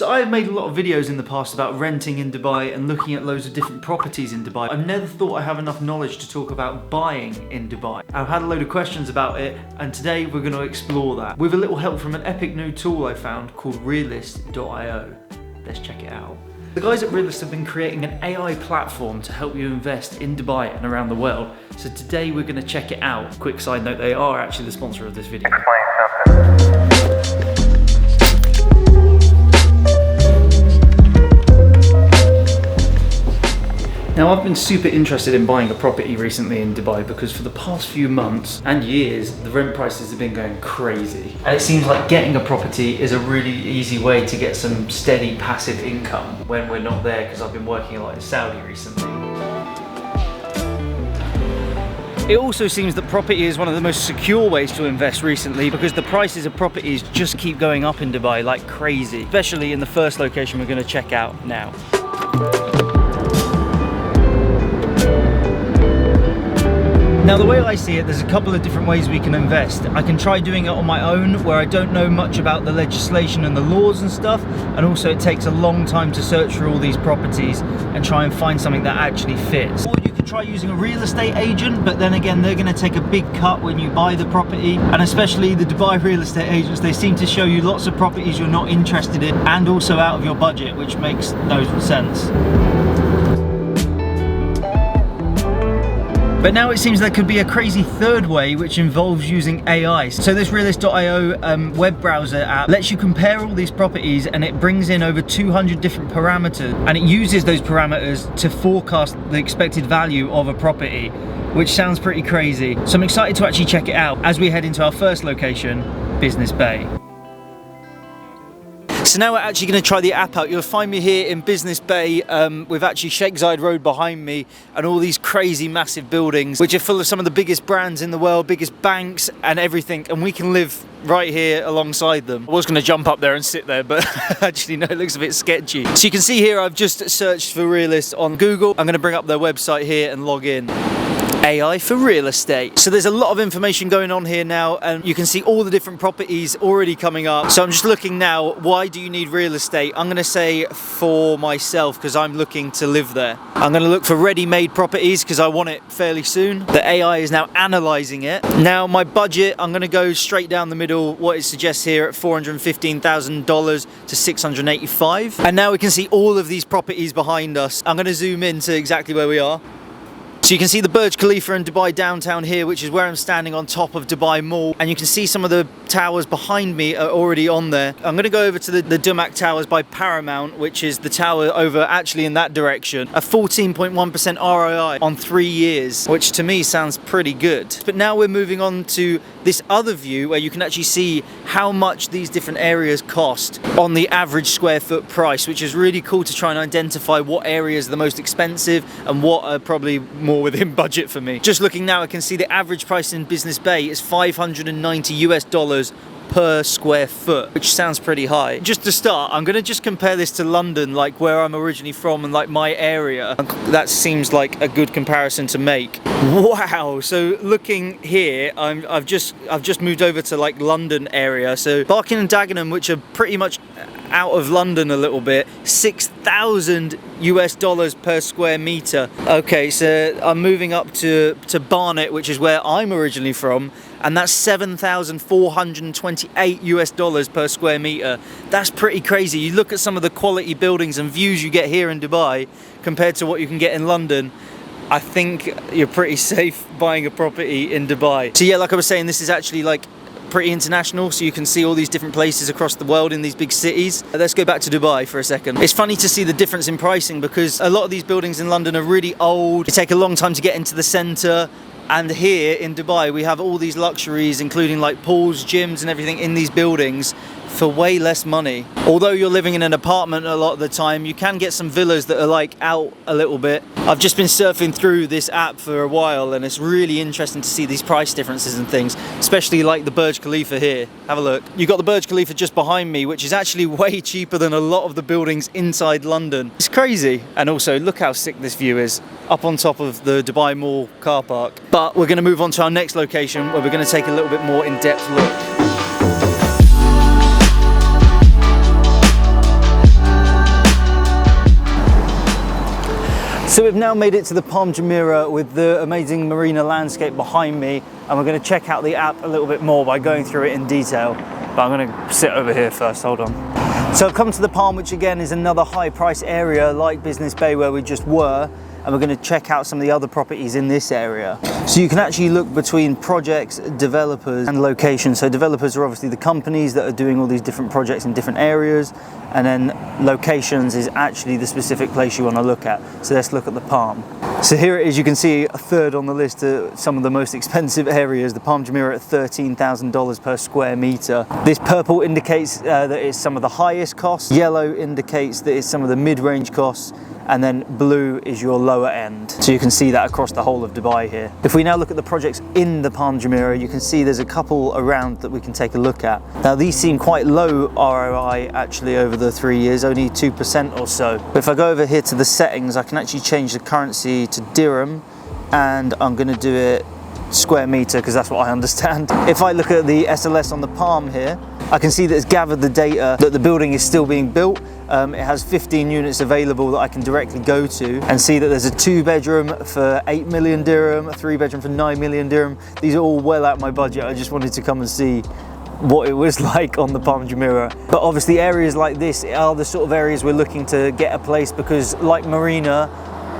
So I've made a lot of videos in the past about renting in Dubai and looking at loads of different properties in Dubai. I've never thought I have enough knowledge to talk about buying in Dubai. I've had a load of questions about it, and today we're going to explore that with a little help from an epic new tool I found called Realiste.io. Let's check it out. The guys at Realiste have been creating an AI platform to help you invest in Dubai and around the world. So today we're going to check it out. Quick side note, they are actually the sponsor of this video. Now, I've been super interested in buying a property recently in Dubai because for the past few months and years, the rent prices have been going crazy. And it seems like getting a property is a really easy way to get some steady passive income when we're not there, because I've been working a lot in Saudi recently. It also seems that property is one of the most secure ways to invest recently because the prices of properties just keep going up in Dubai like crazy, especially in the first location we're going to check out now. Now, the way I see it, there's a couple of different ways we can invest. I can try doing it on my own, where I don't know much about the legislation and the laws and stuff, and also it takes a long time to search for all these properties and try and find something that actually fits. Or you could try using a real estate agent, but then again, they're going to take a big cut when you buy the property, and especially the Dubai real estate agents, they seem to show you lots of properties you're not interested in and also out of your budget, which makes no sense. But now it seems there could be a crazy third way, which involves using AI. So this Realiste.io web browser app lets you compare all these properties, and it brings in over 200 different parameters, and it uses those parameters to forecast the expected value of a property, which sounds pretty crazy. So I'm excited to actually check it out as we head into our first location, Business Bay. So now we're actually going to try the app out. You'll find me here in Business Bay with actually Sheikh Zayed Road behind me and all these crazy massive buildings which are full of some of the biggest brands in the world, biggest banks and everything, and we can live right here alongside them. I was going to jump up there and sit there, but actually no, it looks a bit sketchy. So you can see here I've just searched for Realiste on Google. I'm going to bring up their website here and log in. AI for real estate. So there's a lot of information going on here now, and you can see all the different properties already coming up. So I'm just looking now, why do you need real estate? I'm going to say for myself, because I'm looking to live there. I'm going to look for ready-made properties because I want it fairly soon. The AI is now analyzing it. Now my budget, I'm going to go straight down the middle, what it suggests here at $415,000 to $685. And now we can see all of these properties behind us. I'm going to zoom in to exactly where we are. So you can see the Burj Khalifa in Dubai downtown here, which is where I'm standing on top of Dubai Mall. And you can see some of the towers behind me are already on there. I'm going to go over to the Dumac Towers by Paramount, which is the tower over actually in that direction. A 14.1% ROI on 3 years, which to me sounds pretty good. But now we're moving on to this other view where you can actually see how much these different areas cost on the average square foot price, which is really cool to try and identify what areas are the most expensive and what are probably more within budget for me. Just looking now, I can see the average price in Business Bay is $590 per square foot, which sounds pretty high. Just to start, I'm going to just compare this to London, like where I'm originally from and like my area. That seems like a good comparison to make. Wow, so looking here, I've just moved over to like London area. So Barking and Dagenham, which are pretty much out of London a little bit, $6,000 per square meter. Okay, so I'm moving up to Barnet, which is where I'm originally from, and that's $7,428 per square meter. That's pretty crazy. You look at some of the quality buildings and views you get here in Dubai compared to what you can get in London. I think you're pretty safe buying a property in Dubai. So yeah, like I was saying, this is actually like pretty international, so you can see all these different places across the world in these big cities. Let's go back to Dubai for a second. It's funny to see the difference in pricing because a lot of these buildings in London are really old. It takes a long time to get into the centre. And here in Dubai, we have all these luxuries, including like pools, gyms and everything in these buildings for way less money. Although you're living in an apartment a lot of the time, you can get some villas that are like out a little bit. I've just been surfing through this app for a while, and it's really interesting to see these price differences and things, especially like the Burj Khalifa here. Have a look. You've got the Burj Khalifa just behind me, which is actually way cheaper than a lot of the buildings inside London. It's crazy. And also, look how sick this view is up on top of the Dubai Mall car park. But we're going to move on to our next location where we're going to take a little bit more in-depth look. So we've now made it to the Palm Jumeirah with the amazing marina landscape behind me, and we're going to check out the app a little bit more by going through it in detail. But I'm going to sit over here first, hold on. So I've come to the Palm, which again is another high price area like Business Bay where we just were, and we're going to check out some of the other properties in this area. So you can actually look between projects, developers and locations. So developers are obviously the companies that are doing all these different projects in different areas, and then locations is actually the specific place you want to look at. So let's look at the Palm. So here it is, you can see a third on the list of some of the most expensive areas. The Palm Jumeirah at $13,000 per square meter. This purple indicates that it's some of the highest costs, yellow indicates that it's some of the mid-range costs, and then blue is your lower end. So you can see that across the whole of Dubai here. If we now look at the projects in the Palm Jumeirah, you can see there's a couple around that we can take a look at. Now these seem quite low ROI actually over the 3 years, only 2% or so. But if I go over here to the settings, I can actually change the currency to dirham, and I'm gonna do it square meter because that's what I understand. If I look at the SLS on the Palm here, I can see that it's gathered the data that the building is still being built. It has 15 units available that I can directly go to and see that there's a 2-bedroom for 8 million dirham, a 3-bedroom for 9 million dirham. These are all well out of my budget. I just wanted to come and see what it was like on the Palm Jumeirah. But obviously areas like this are the sort of areas we're looking to get a place, because like Marina,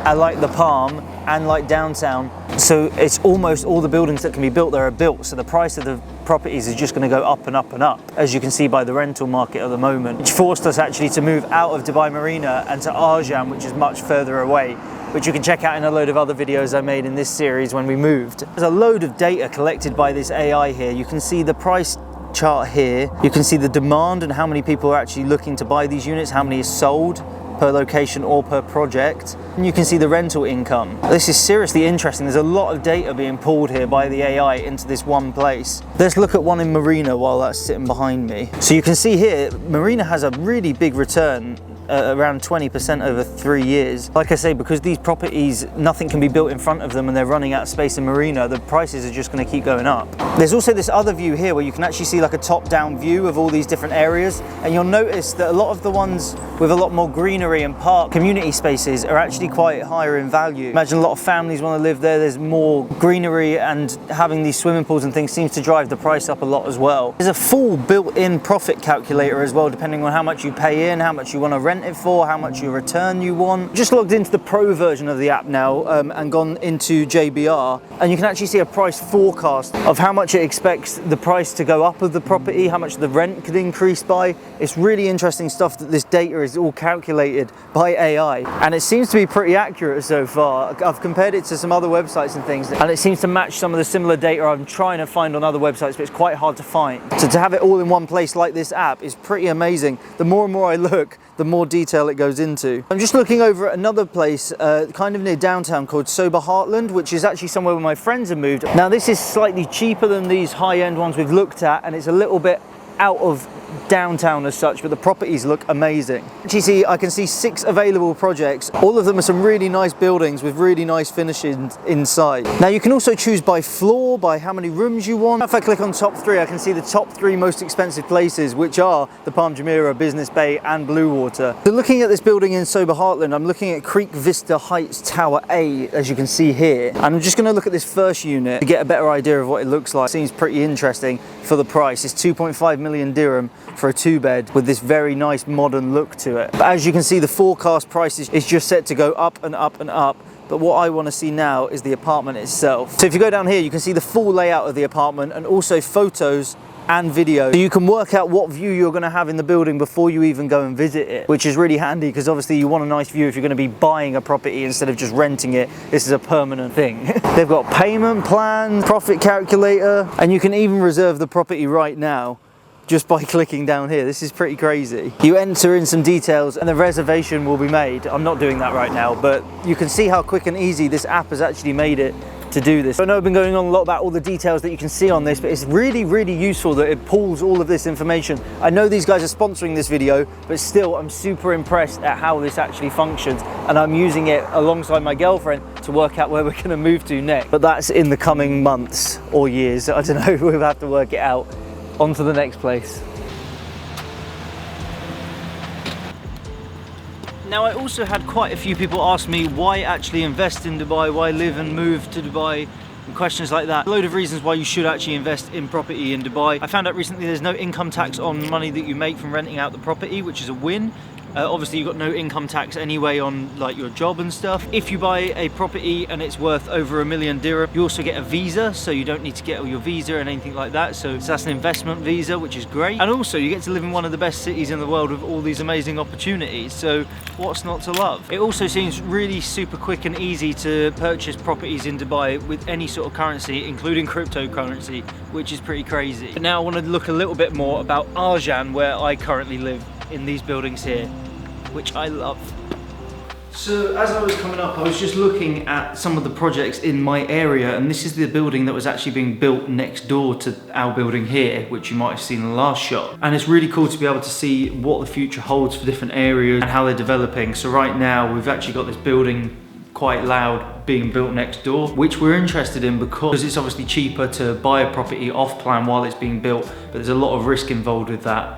I like the Palm and like downtown, so it's almost all the buildings that can be built there are built, so the price of the properties is just going to go up and up and up, as you can see by the rental market at the moment, which forced us actually to move out of Dubai Marina and to Arjam, which is much further away, which you can check out in a load of other videos I made in this series when we moved. There's a load of data collected by this AI here. You can see the price chart here, you can see the demand and how many people are actually looking to buy these units, how many is sold per location or per project, and you can see the rental income. This is seriously interesting. There's a lot of data being pulled here by the AI into this one place. Let's look at one in Marina while that's sitting behind me. So you can see here, Marina has a really big return, around 20% over 3 years. Like I say, because these properties, nothing can be built in front of them and they're running out of space in Marina, the prices are just going to keep going up. There's also this other view here where you can actually see like a top-down view of all these different areas, and you'll notice that a lot of the ones with a lot more greenery and park community spaces are actually quite higher in value. Imagine a lot of families want to live there, there's more greenery, and having these swimming pools and things seems to drive the price up a lot as well. There's a full built-in profit calculator as well, depending on how much you pay in, how much you want to rent it for, how much you return you want. Just logged into the pro version of the app now and gone into JBR, and you can actually see a price forecast of how much it expects the price to go up of the property, how much the rent could increase by. It's really interesting stuff that this data is all calculated by AI, and it seems to be pretty accurate so far. I've compared it to some other websites and things, and it seems to match some of the similar data I'm trying to find on other websites, but it's quite hard to find. So to have it all in one place like this app is pretty amazing. The more and more I look, the more detail it goes into. I'm just looking over at another place kind of near downtown called Sober Heartland, which is actually somewhere where my friends have moved. Now this is slightly cheaper than these high-end ones we've looked at, and it's a little bit out of downtown as such, but the properties look amazing. Actually see, I can see 6 available projects. All of them are some really nice buildings with really nice finishes inside. Now you can also choose by floor, by how many rooms you want. If I click on top 3, I can see the top 3 most expensive places, which are the Palm Jumeirah, Business Bay and Blue Water. So looking at this building in Sober Heartland, I'm looking at Creek Vista Heights Tower A, as you can see here. I'm just going to look at this first unit to get a better idea of what it looks like. Seems pretty interesting for the price. It's 2.5 million dirham for a 2-bed with this very nice modern look to it. But as you can see, the forecast price is just set to go up and up and up. But what I want to see now is the apartment itself. So if you go down here, you can see the full layout of the apartment and also photos and video. So you can work out what view you're going to have in the building before you even go and visit it, which is really handy because obviously you want a nice view if you're going to be buying a property instead of just renting it. This is a permanent thing. They've got payment plan, profit calculator, and you can even reserve the property right now just by clicking down here. This is pretty crazy. You enter in some details and the reservation will be made. I'm not doing that right now, but you can see how quick and easy this app has actually made it to do this. I know I've been going on a lot about all the details that you can see on this, but it's really, really useful that it pulls all of this information. I know these guys are sponsoring this video, but still I'm super impressed at how this actually functions, and I'm using it alongside my girlfriend to work out where we're going to move to next. But that's in the coming months or years. I don't know, we'll have to work it out. On to the next place. Now, I also had quite a few people ask me why actually invest in Dubai, why live and move to Dubai, and questions like that. A load of reasons why you should actually invest in property in Dubai. I found out recently there's no income tax on money that you make from renting out the property, which is a win. Obviously you've got no income tax anyway on like your job and stuff. If you buy a property and it's worth over $1 million dirham, you also get a visa, so you don't need to get your visa and anything like that. So that's an investment visa, which is great. And also you get to live in one of the best cities in the world with all these amazing opportunities. So what's not to love? It also seems really super quick and easy to purchase properties in Dubai with any sort of currency, including cryptocurrency, which is pretty crazy. But now I want to look a little bit more about Arjan, where I currently live, in these buildings here, which I love. So as I was coming up, I was just looking at some of the projects in my area, and this is the building that was actually being built next door to our building here, which you might have seen in the last shot. And it's really cool to be able to see what the future holds for different areas and how they're developing. So right now we've actually got this building quite loud being built next door, which we're interested in because it's obviously cheaper to buy a property off plan while it's being built, but there's a lot of risk involved with that.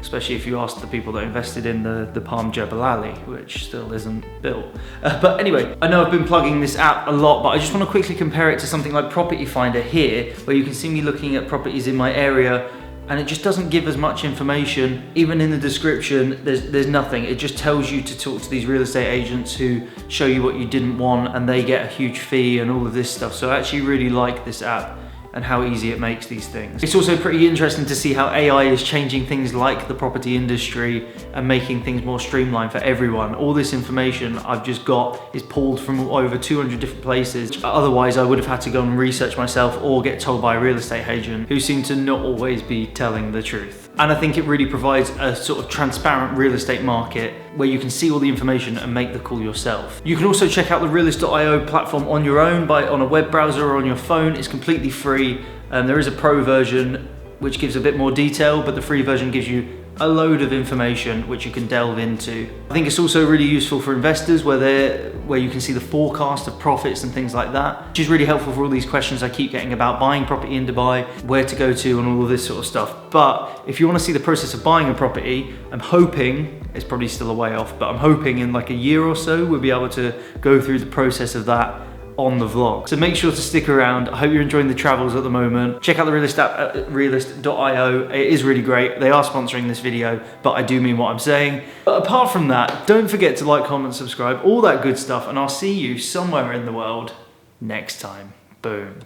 Especially if you ask the people that invested in the Palm Jebel Ali, which still isn't built. But anyway, I know I've been plugging this app a lot, but I just want to quickly compare it to something like Property Finder here, where you can see me looking at properties in my area, and it just doesn't give as much information. Even in the description, there's nothing. It just tells you to talk to these real estate agents who show you what you didn't want, and they get a huge fee and all of this stuff. So I actually really like this app and how easy it makes these things. It's also pretty interesting to see how AI is changing things like the property industry and making things more streamlined for everyone. All this information I've just got is pulled from over 200 different places. Otherwise I would have had to go and research myself or get told by a real estate agent who seem to not always be telling the truth. And I think it really provides a sort of transparent real estate market where you can see all the information and make the call yourself. You can also check out the Realiste.io platform on your own on a web browser or on your phone. It's completely free. There is a pro version which gives a bit more detail, but the free version gives you a load of information which you can delve into. I think it's also really useful for investors where you can see the forecast of profits and things like that, which is really helpful for all these questions I keep getting about buying property in Dubai, where to go to and all of this sort of stuff. But if you want to see the process of buying a property, I'm hoping, it's probably still a way off, but I'm hoping in like a year or so we'll be able to go through the process of that on the vlog. So make sure to stick around. I hope you're enjoying the travels at the moment. Check out the Realiste app at realiste.io. It is really great. They are sponsoring this video, but I do mean what I'm saying. But apart from that, don't forget to like, comment, subscribe, all that good stuff, and I'll see you somewhere in the world next time. Boom.